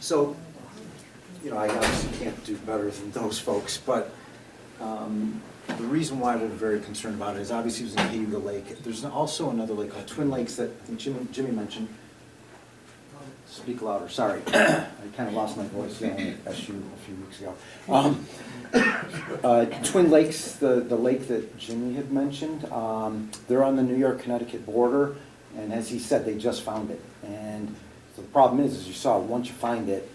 So, I obviously can't do better than those folks, but the reason why we're very concerned about it is obviously it was in Cayuga Lake. There's also another lake called Twin Lakes that I think Jimmy mentioned. Speak louder, sorry. I kind of lost my voice on SU a few weeks ago. Twin Lakes, the lake that Jimmy had mentioned, they're on the New York-Connecticut border, and as he said, they just found it. And so the problem is, as you saw, once you find it,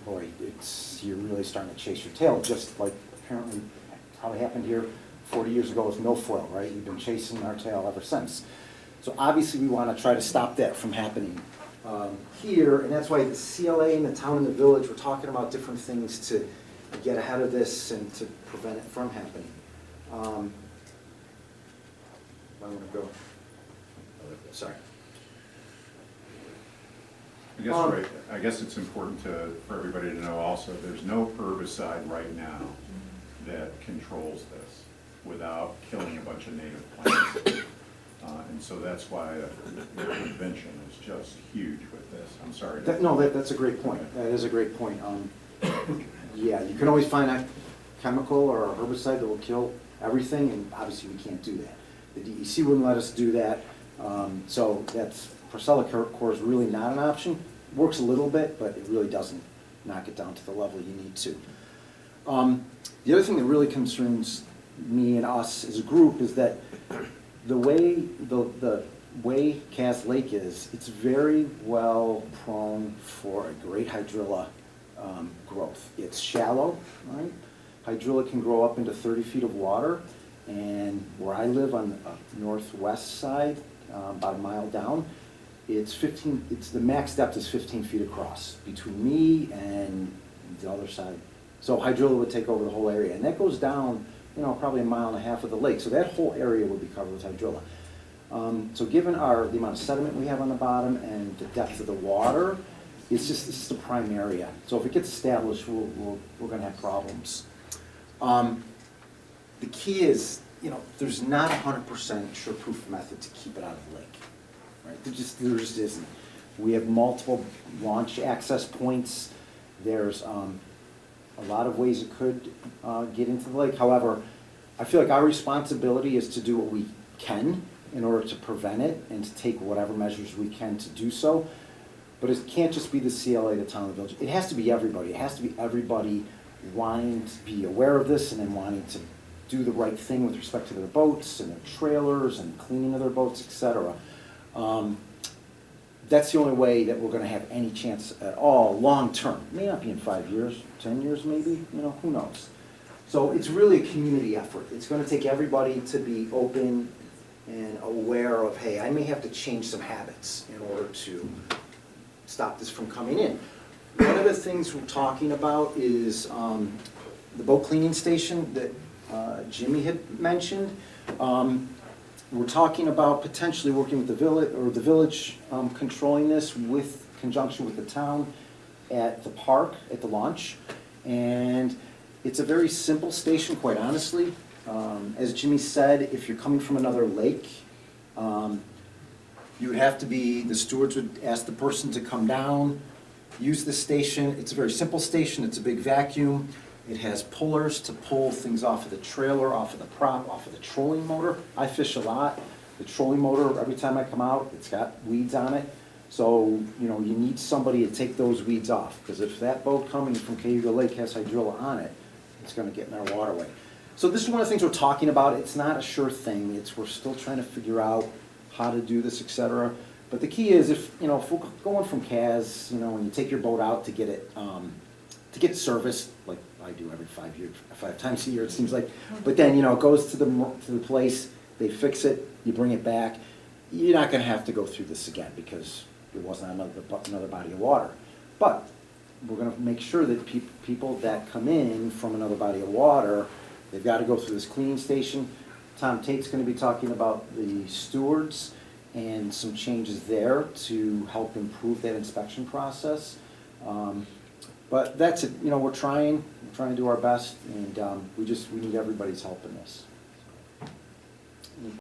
boy, you're really starting to chase your tail, just like apparently probably happened here 40 years ago with milfoil, right? We've been chasing our tail ever since. So obviously we want to try to stop that from happening here, and that's why the CLA and the town and the village, we're talking about different things to get ahead of this and to prevent it from happening. I want to go. Sorry. I guess it's important for everybody to know also, there's no herbicide right now that controls this without killing a bunch of native plants. And so that's why the prevention is just huge with this. I'm sorry. That's a great point. That is a great point. Yeah, you can always find a chemical or a herbicide that will kill everything, and obviously we can't do that. The DEC wouldn't let us do that. So that's Porcellacor is really not an option. Works a little bit, but it really doesn't knock it down to the level you need to. The other thing that really concerns me and us as a group is that the way Cass Lake is, it's very well prone for a great hydrilla growth. It's shallow, right? Hydrilla can grow up into 30 feet of water, and where I live on the northwest side, about a mile down, it's the max depth is 15 feet across between me and the other side. So hydrilla would take over the whole area, and that goes down, probably a mile and a half of the lake. So that whole area would be covered with hydrilla. So given the amount of sediment we have on the bottom and the depth of the water, this is the prime area. So if it gets established, we're going to have problems. The key is, there's not 100% sure-proof method to keep it out of the lake. Right? There just isn't. We have multiple launch access points. There's a lot of ways it could get into the lake. However, I feel like our responsibility is to do what we can in order to prevent it and to take whatever measures we can to do so. But it can't just be the CLA, the town, the village. It has to be everybody. It has to be everybody wanting to be aware of this and then wanting to do the right thing with respect to their boats and their trailers and cleaning of their boats, etc. That's the only way that we're going to have any chance at all long term. It may not be in 5 years, 10 years maybe, who knows. So it's really a community effort. It's going to take everybody to be open and aware of, hey, I may have to change some habits in order to stop this from coming in. One of the things we're talking about is the boat cleaning station that Jimmy had mentioned. We're talking about potentially working with the village controlling this with conjunction with the town at the park, at the launch. And it's a very simple station, quite honestly. As Jimmy said, if you're coming from another lake, you would have to the stewards would ask the person to come down, use the station. It's a very simple station. It's a big vacuum. It has pullers to pull things off of the trailer, off of the prop, off of the trolling motor. I fish a lot. The trolling motor, every time I come out, it's got weeds on it. So, you need somebody to take those weeds off, because if that boat coming from Cayuga Lake has hydrilla on it, it's going to get in our waterway. So this is one of the things we're talking about. It's not a sure thing. We're still trying to figure out how to do this, etc. But the key is, if we're going from Caz, when you take your boat out to get it serviced, like I do every 5 times a year, it seems like. But then it goes to the place, they fix it, you bring it back. You're not going to have to go through this again because it wasn't another body of water. But we're going to make sure that people that come in from another body of water, they've got to go through this cleaning station. Tom Tate's going to be talking about the stewards and some changes there to help improve that inspection process. But that's it. We're trying to do our best, and we need everybody's help in this.